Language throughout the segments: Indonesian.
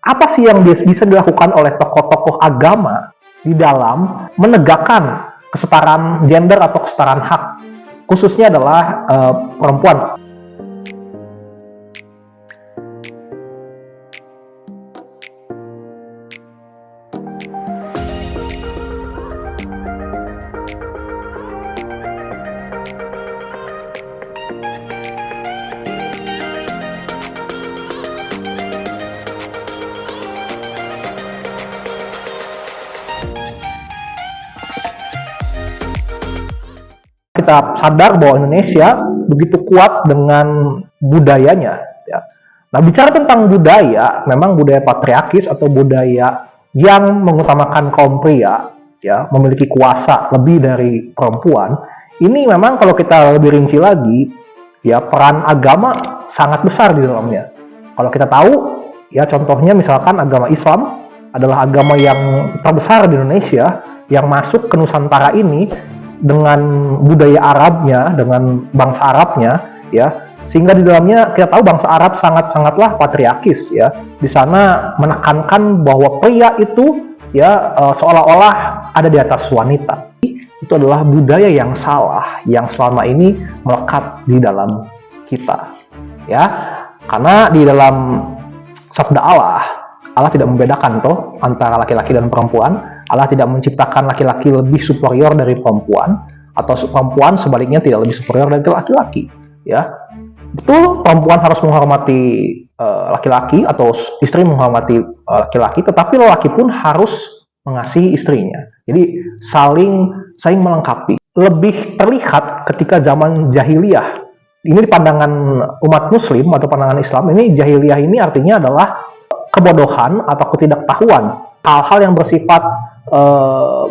Apa sih yang bisa dilakukan oleh tokoh-tokoh agama di dalam menegakkan kesetaraan gender atau kesetaraan hak, khususnya adalah perempuan. Kita sadar bahwa Indonesia begitu kuat dengan budayanya, ya. Nah, bicara tentang budaya, memang budaya patriarkis atau budaya yang mengutamakan kaum pria, ya, memiliki kuasa lebih dari perempuan. Ini memang kalau kita lebih rinci lagi, ya, peran agama sangat besar di dalamnya. Kalau kita tahu, ya, contohnya misalkan agama Islam adalah agama yang terbesar di Indonesia, yang masuk ke Nusantara ini dengan budaya Arabnya, dengan bangsa Arabnya, ya, sehingga di dalamnya kita tahu bangsa Arab sangatlah patriarkis, ya. Di sana menekankan bahwa pria itu, ya, seolah-olah ada di atas wanita. Itu adalah budaya yang salah yang selama ini melekat di dalam kita, ya. Karena di dalam sabda Allah tidak membedakan toh antara laki-laki dan perempuan. Allah tidak menciptakan laki-laki lebih superior dari perempuan, atau perempuan sebaliknya tidak lebih superior dari laki-laki, ya. Betul, perempuan harus menghormati laki-laki, atau istri menghormati laki-laki, tetapi laki pun harus mengasihi istrinya. Jadi saling melengkapi. Lebih terlihat ketika zaman jahiliyah. Ini di pandangan umat muslim atau pandangan Islam, ini jahiliyah ini artinya adalah kebodohan atau ketidaktahuan, hal-hal yang bersifat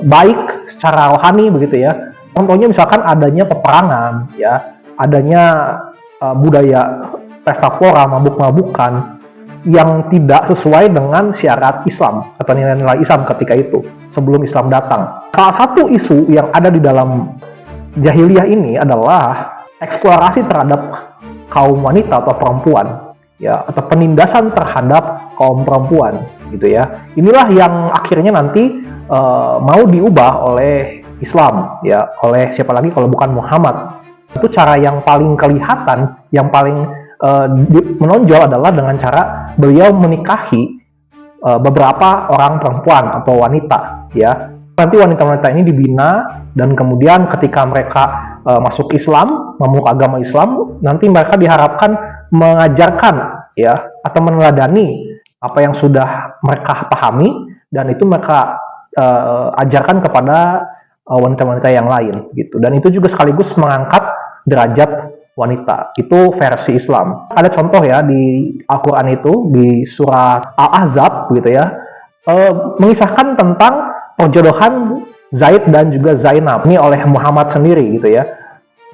baik secara rohani begitu, ya. Contohnya misalkan adanya peperangan, ya, adanya budaya pesta pora, mabuk-mabukan yang tidak sesuai dengan syarat Islam atau nilai-nilai Islam ketika itu sebelum Islam datang. Salah satu isu yang ada di dalam jahiliyah ini adalah eksplorasi terhadap kaum wanita atau perempuan, ya, atau penindasan terhadap kaum perempuan gitu, ya. Inilah yang akhirnya nanti mau diubah oleh Islam, ya, oleh siapa lagi kalau bukan Muhammad. Itu cara yang paling kelihatan, yang paling menonjol adalah dengan cara beliau menikahi beberapa orang perempuan atau wanita, ya. Nanti wanita-wanita ini dibina, dan kemudian ketika mereka masuk Islam, memeluk agama Islam, nanti mereka diharapkan mengajarkan, ya, atau meneladani apa yang sudah mereka pahami, dan itu mereka ajarkan kepada wanita-wanita yang lain gitu. Dan itu juga sekaligus mengangkat derajat wanita. Itu versi Islam. Ada contoh, ya, di Al-Quran itu di surah Al-Ahzab gitu, ya, mengisahkan tentang perjodohan Zaid dan juga Zainab ini oleh Muhammad sendiri gitu, ya.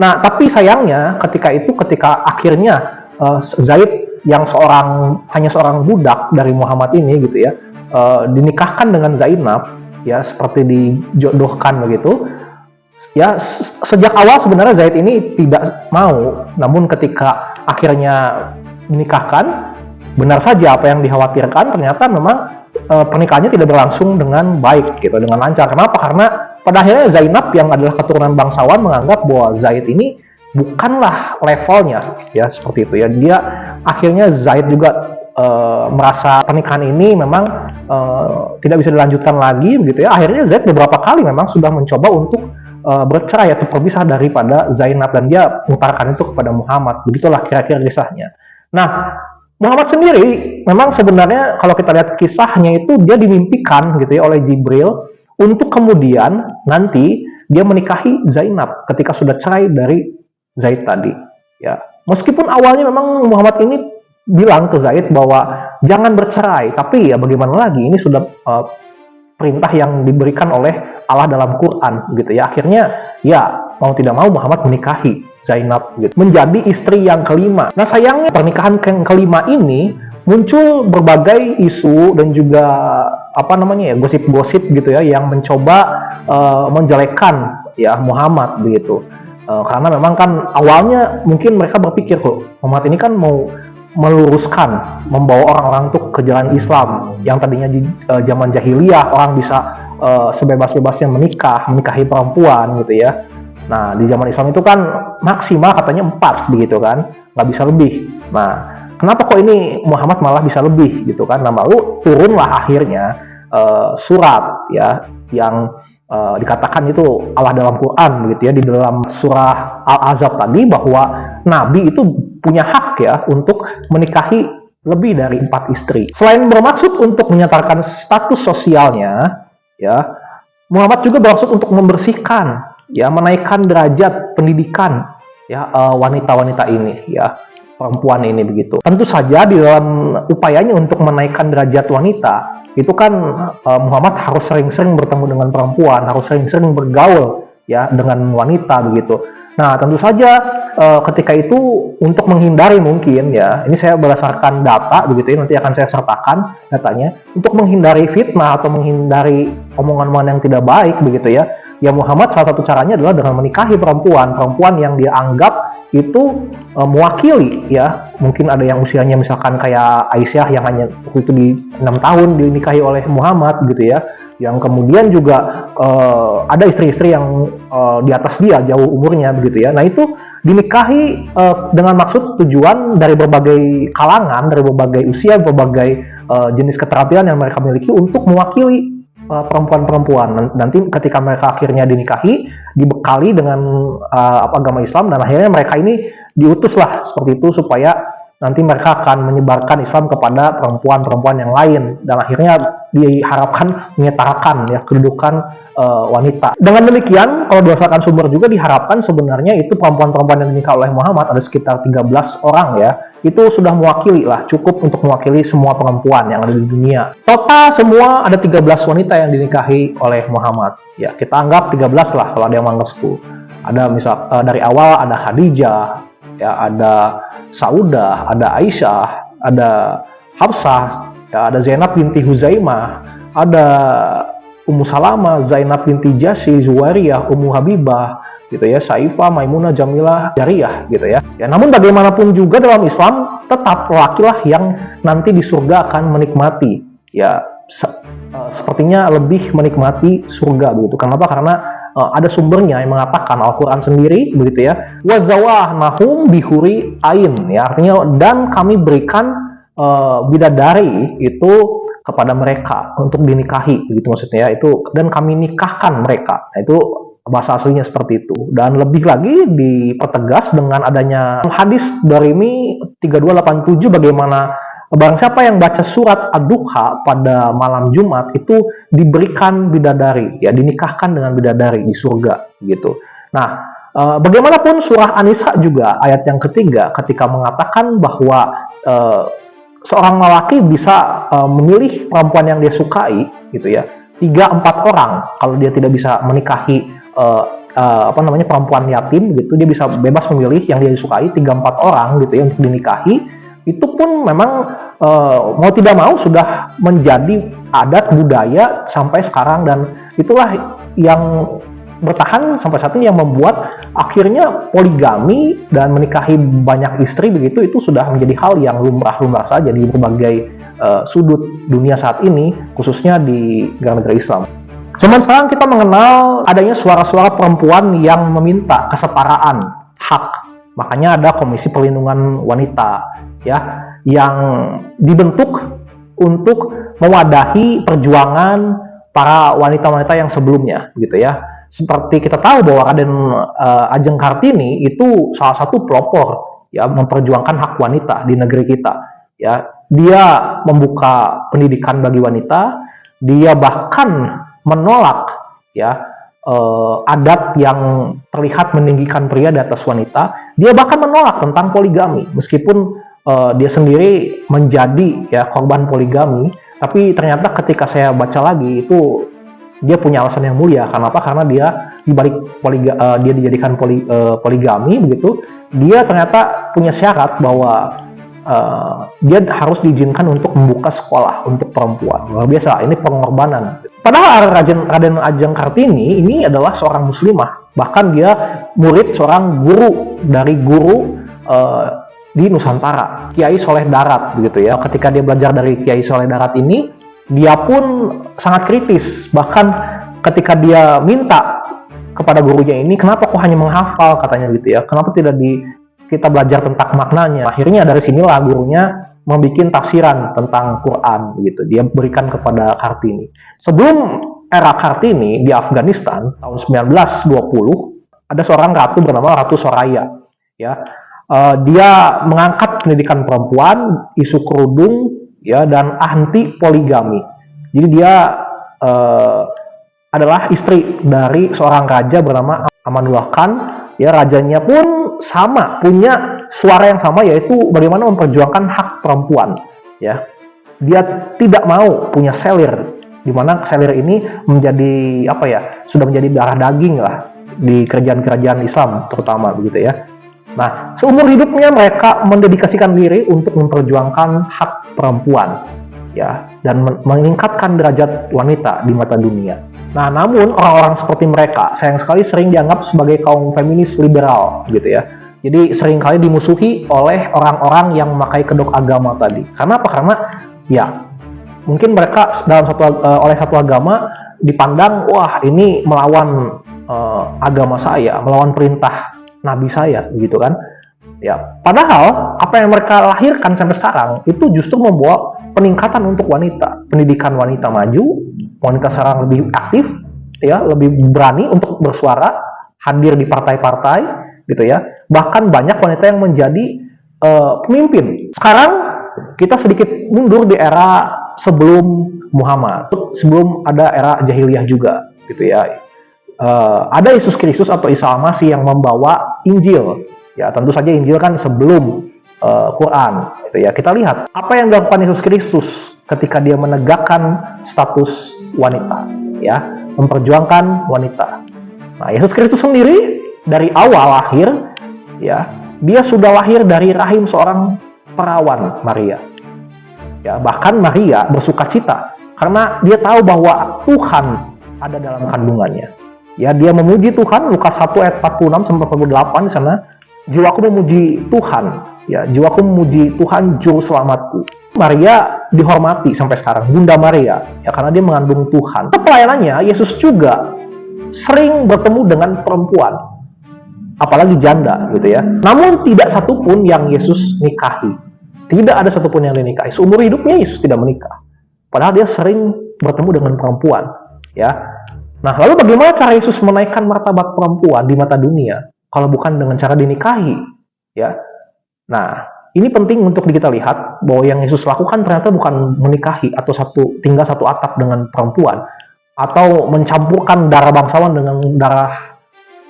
Nah, tapi sayangnya ketika akhirnya Zaid yang hanya seorang budak dari Muhammad ini gitu, ya, dinikahkan dengan Zainab, ya, seperti dijodohkan begitu, ya. Sejak awal sebenarnya Zaid ini tidak mau, namun ketika akhirnya dinikahkan, benar saja apa yang dikhawatirkan, ternyata memang pernikahannya tidak berlangsung dengan baik gitu, dengan lancar. Kenapa? Karena pada akhirnya Zainab yang adalah keturunan bangsawan menganggap bahwa Zaid ini bukanlah levelnya, ya, seperti itu, ya. Dia akhirnya Zaid juga merasa pernikahan ini memang tidak bisa dilanjutkan lagi begitu, ya. Akhirnya Zaid beberapa kali memang sudah mencoba untuk bercerai atau berpisah daripada Zainab, dan dia mengutarakan itu kepada Muhammad. Begitulah kira-kira kisahnya. Nah, Muhammad sendiri memang sebenarnya kalau kita lihat kisahnya itu dia dimimpikan gitu, ya, oleh Jibril untuk kemudian nanti dia menikahi Zainab ketika sudah cerai dari Zaid tadi, ya. Meskipun awalnya memang Muhammad ini bilang ke Zaid bahwa jangan bercerai, tapi ya bagaimana lagi, ini sudah perintah yang diberikan oleh Allah dalam Quran gitu, ya. Akhirnya ya mau tidak mau Muhammad menikahi Zainab gitu, menjadi istri yang kelima. Nah, sayangnya pernikahan yang kelima ini muncul berbagai isu dan juga gosip-gosip gitu, ya, yang mencoba menjelekkan, ya, Muhammad begitu. Karena memang kan awalnya mungkin mereka berpikir, kok Muhammad ini kan mau meluruskan, membawa orang-orang tuh ke jalan Islam yang tadinya di zaman jahiliyah orang bisa sebebas-bebasnya menikahi perempuan gitu ya. Nah, di zaman Islam itu kan maksimal katanya 4 begitu kan, nggak bisa lebih. Nah, kenapa kok ini Muhammad malah bisa lebih gitu kan? Nah, lalu turunlah akhirnya surat ya yang dikatakan itu Allah dalam Quran begitu ya, di dalam surah Al-Ahzab tadi, bahwa Nabi itu punya hak ya untuk menikahi lebih dari 4 istri. Selain bermaksud untuk menyatakan status sosialnya, ya, Muhammad juga bermaksud untuk membersihkan, ya, menaikkan derajat pendidikan, ya, wanita-wanita ini, ya, perempuan ini begitu. Tentu saja di dalam upayanya untuk menaikkan derajat wanita, itu kan Muhammad harus sering-sering bertemu dengan perempuan, harus sering-sering bergaul, ya, dengan wanita begitu. Nah, tentu saja ketika itu untuk menghindari mungkin ya, ini saya berdasarkan data begitu ya, nanti akan saya sertakan datanya, untuk menghindari fitnah atau menghindari omongan-omongan yang tidak baik begitu ya. Ya, Muhammad salah satu caranya adalah dengan menikahi perempuan yang dia anggap itu mewakili ya. Mungkin ada yang usianya misalkan kayak Aisyah yang hanya waktu itu di 6 tahun dinikahi oleh Muhammad gitu ya. Yang kemudian juga ada istri-istri yang di atas dia jauh umurnya begitu ya. Nah, itu dinikahi dengan maksud tujuan dari berbagai kalangan, dari berbagai usia, berbagai jenis keterampilan yang mereka miliki untuk mewakili perempuan-perempuan. Nanti ketika mereka akhirnya dinikahi, dibekali dengan agama Islam, dan akhirnya mereka ini diutuslah seperti itu supaya nanti mereka akan menyebarkan Islam kepada perempuan-perempuan yang lain, dan akhirnya diharapkan menyetarakan ya kedudukan wanita. Dengan demikian, kalau berdasarkan sumber juga diharapkan sebenarnya itu perempuan-perempuan yang dinikah oleh Muhammad ada sekitar 13 orang ya, itu sudah mewakili lah, cukup untuk mewakili semua perempuan yang ada di dunia. Total semua ada 13 wanita yang dinikahi oleh Muhammad. Ya, kita anggap 13 lah kalau ada yang menganggap 10. Ada misal dari awal ada Khadijah, ya, ada Saudah, ada Aisyah, ada Hafsah, ya, ada Zainab binti Huzaimah, ada Ummu Salamah, Zainab binti Jahsy, Zuwairiyah, Ummu Habibah, gitu ya, Saifah, Maimunah, Jamilah, Jariyah, gitu ya. Ya, namun bagaimanapun juga dalam Islam tetap laki-laki yang nanti di surga akan menikmati, ya, sepertinya lebih menikmati surga begitu. Kenapa? Karena ada sumbernya yang mengatakan, Al-Quran sendiri begitu ya, wa zawahnahum bihuri ain, ya, artinya dan kami berikan bidadari itu kepada mereka untuk dinikahi begitu maksudnya ya, itu, dan kami nikahkan mereka. Nah, itu bahasa aslinya seperti itu. Dan lebih lagi dipertegas dengan adanya hadis Darimi 3287, bagaimana barang siapa yang baca surat Ad-Duha pada malam Jumat itu diberikan bidadari, ya, dinikahkan dengan bidadari di surga gitu. Nah, bagaimanapun surah An-Nisa juga ayat yang ketiga ketika mengatakan bahwa seorang lelaki bisa memilih perempuan yang dia sukai gitu ya, 3-4 orang. Kalau dia tidak bisa menikahi perempuan yatim gitu, dia bisa bebas memilih yang dia sukai 3-4 orang gitu ya untuk dinikahi. Itu pun memang mau tidak mau sudah menjadi adat budaya sampai sekarang, dan itulah yang bertahan sampai saat ini, yang membuat akhirnya poligami dan menikahi banyak istri begitu itu sudah menjadi hal yang lumrah-lumrah saja di berbagai sudut dunia saat ini, khususnya di negara-negara Islam. Cuman sekarang kita mengenal adanya suara-suara perempuan yang meminta kesetaraan hak. Makanya ada Komisi Perlindungan Wanita ya, yang dibentuk untuk mewadahi perjuangan para wanita-wanita yang sebelumnya gitu ya. Seperti kita tahu bahwa Raden Ajeng Kartini itu salah satu pelopor ya memperjuangkan hak wanita di negeri kita ya. Dia membuka pendidikan bagi wanita, dia bahkan menolak ya adat yang terlihat meninggikan pria di atas wanita. Dia bahkan menolak tentang poligami, meskipun dia sendiri menjadi ya korban poligami, tapi ternyata ketika saya baca lagi itu dia punya alasan yang mulia. Kenapa? Karena dia dibalik dia dijadikan poligami begitu, dia ternyata punya syarat bahwa dia harus diizinkan untuk membuka sekolah untuk perempuan. Luar biasa, ini pengorbanan. Padahal Raden Ajeng Kartini ini adalah seorang muslimah, bahkan dia murid seorang guru dari guru di Nusantara, Kiai Soleh Darat begitu ya. Ketika dia belajar dari Kiai Soleh Darat ini, dia pun sangat kritis. Bahkan ketika dia minta kepada gurunya ini, kenapa kok hanya menghafal katanya gitu ya? Kenapa tidak kita belajar tentang maknanya? Akhirnya dari sinilah gurunya membuat tafsiran tentang Quran gitu. Dia berikan kepada Kartini. Sebelum era Kartini di Afghanistan tahun 1920, ada seorang ratu bernama Ratu Soraya ya. Dia mengangkat pendidikan perempuan, isu kerudung, ya, dan anti poligami. Jadi dia adalah istri dari seorang raja bernama Amanullah Khan. Ya, rajanya pun sama, punya suara yang sama, yaitu bagaimana memperjuangkan hak perempuan. Ya, dia tidak mau punya selir, di mana selir ini menjadi sudah menjadi darah daging lah di kerajaan-kerajaan Islam terutama begitu ya. Nah, seumur hidupnya mereka mendedikasikan diri untuk memperjuangkan hak perempuan, ya, dan meningkatkan derajat wanita di mata dunia. Nah, namun orang-orang seperti mereka, sayang sekali sering dianggap sebagai kaum feminis liberal, gitu ya. Jadi seringkali dimusuhi oleh orang-orang yang memakai kedok agama tadi. Karena apa? Karena ya mungkin mereka oleh satu agama dipandang, wah ini melawan agama saya, melawan perintah Nabi saya, gitu kan? Ya, padahal apa yang mereka lahirkan sampai sekarang itu justru membawa peningkatan untuk wanita, pendidikan wanita maju, wanita sekarang lebih aktif, ya, lebih berani untuk bersuara, hadir di partai-partai, gitu ya. Bahkan banyak wanita yang menjadi pemimpin. Sekarang kita sedikit mundur di era sebelum Muhammad, sebelum ada era jahiliyah juga, gitu ya. Ada Yesus Kristus atau Isa Al-Masih yang membawa Injil. Ya, tentu saja Injil kan sebelum Quran. Gitu ya. Kita lihat apa yang dilakukan Yesus Kristus ketika dia menegakkan status wanita, ya, memperjuangkan wanita. Nah, Yesus Kristus sendiri dari awal lahir, ya, dia sudah lahir dari rahim seorang perawan Maria. Ya, bahkan Maria bersukacita karena dia tahu bahwa Tuhan ada dalam kandungannya. Ya, dia memuji Tuhan, Lukas 1 ayat 46 sampai 48 di sana. Jiwaku memuji Tuhan, ya, jiwaku memuji Tuhan juru selamatku. Maria dihormati sampai sekarang, Bunda Maria, ya, karena dia mengandung Tuhan. Pelayanannya Yesus juga sering bertemu dengan perempuan, apalagi janda, gitu ya. Namun tidak satupun yang Yesus nikahi. Tidak ada satupun yang dinikahi. Seumur hidupnya Yesus tidak menikah. Padahal dia sering bertemu dengan perempuan, ya. Nah, lalu bagaimana cara Yesus menaikkan martabat perempuan di mata dunia kalau bukan dengan cara dinikahi, ya? Nah, ini penting untuk kita lihat bahwa yang Yesus lakukan ternyata bukan menikahi atau tinggal satu atap dengan perempuan atau mencampurkan darah bangsawan dengan darah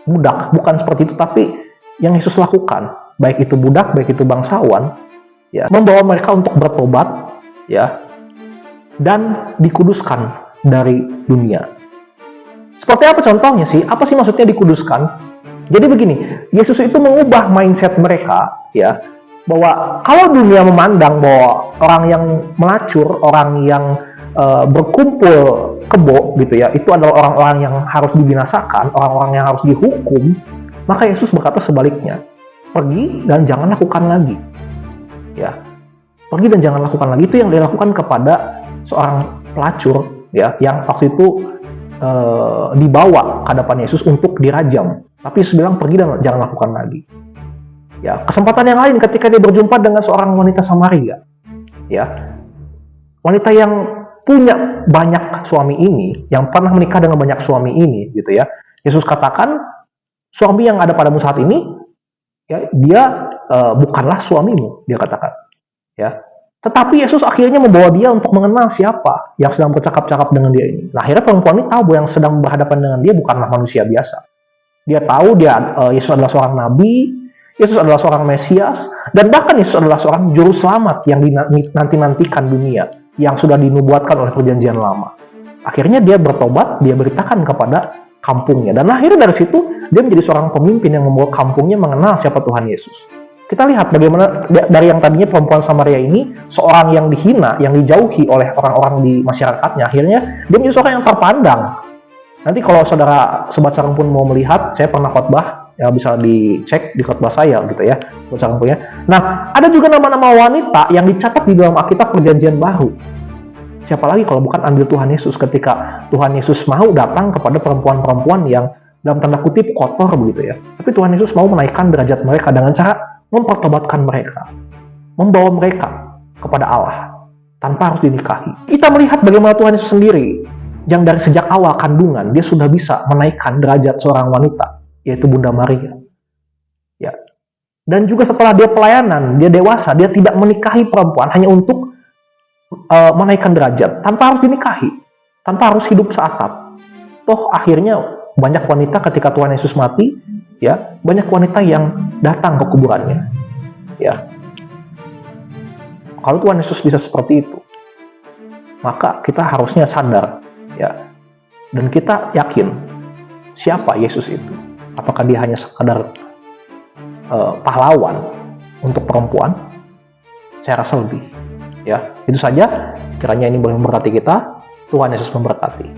budak, bukan seperti itu. Tapi yang Yesus lakukan, baik itu budak, baik itu bangsawan, ya, membawa mereka untuk bertobat, ya, dan dikuduskan dari dunia. Seperti apa contohnya sih? Apa sih maksudnya dikuduskan? Jadi begini, Yesus itu mengubah mindset mereka, ya, bahwa kalau dunia memandang bahwa orang yang melacur, orang yang berkumpul kebo, gitu ya, itu adalah orang-orang yang harus dibinasakan, orang-orang yang harus dihukum, maka Yesus berkata sebaliknya, pergi dan jangan lakukan lagi, ya, pergi dan jangan lakukan lagi. Itu yang dilakukan kepada seorang pelacur, ya, yang waktu itu dibawa ke hadapan Yesus untuk dirajam. Tapi Yesus bilang pergi dan jangan lakukan lagi. Ya, kesempatan yang lain ketika dia berjumpa dengan seorang wanita Samaria, ya, wanita yang punya banyak suami ini, yang pernah menikah dengan banyak suami ini, gitu ya. Yesus katakan suami yang ada padamu saat ini, ya, dia bukanlah suamimu, dia katakan, ya. Tetapi Yesus akhirnya membawa dia untuk mengenal siapa yang sedang bercakap-cakap dengan dia ini. Nah, akhirnya perempuan ini tahu bahwa yang sedang berhadapan dengan dia bukanlah manusia biasa. Dia tahu Yesus adalah seorang nabi, Yesus adalah seorang Mesias, dan bahkan Yesus adalah seorang juru selamat yang dinanti-nantikan dunia, yang sudah dinubuatkan oleh perjanjian lama. Akhirnya dia bertobat, dia beritakan kepada kampungnya. Dan akhirnya dari situ dia menjadi seorang pemimpin yang membawa kampungnya mengenal siapa Tuhan Yesus. Kita lihat bagaimana dari yang tadinya perempuan Samaria ini seorang yang dihina, yang dijauhi oleh orang-orang di masyarakatnya, akhirnya dia menjadi seorang yang terpandang. Nanti kalau saudara Sobat Sareng pun mau melihat, saya pernah khotbah ya bisa dicek di khotbah saya gitu ya, punya. Nah, ada juga nama-nama wanita yang dicatat di dalam Alkitab Perjanjian Baru. Siapa lagi kalau bukan andil Tuhan Yesus ketika Tuhan Yesus mau datang kepada perempuan-perempuan yang dalam tanda kutip kotor begitu ya. Tapi Tuhan Yesus mau menaikkan derajat mereka dengan cara mempertobatkan mereka, membawa mereka kepada Allah tanpa harus dinikahi. Kita melihat bagaimana Tuhan Yesus sendiri yang dari sejak awal kandungan dia sudah bisa menaikkan derajat seorang wanita, yaitu Bunda Maria. Ya. Dan juga setelah dia pelayanan, dia dewasa, dia tidak menikahi perempuan hanya untuk menaikkan derajat tanpa harus dinikahi, tanpa harus hidup seatap. Toh akhirnya banyak wanita ketika Tuhan Yesus mati, ya, banyak wanita yang datang ke kuburannya. Ya. Kalau Tuhan Yesus bisa seperti itu, maka kita harusnya sadar, ya. Dan kita yakin siapa Yesus itu. Apakah dia hanya sekadar pahlawan untuk perempuan? Saya rasa lebih. Ya, itu saja. Kiranya ini boleh memberkati kita. Tuhan Yesus memberkati.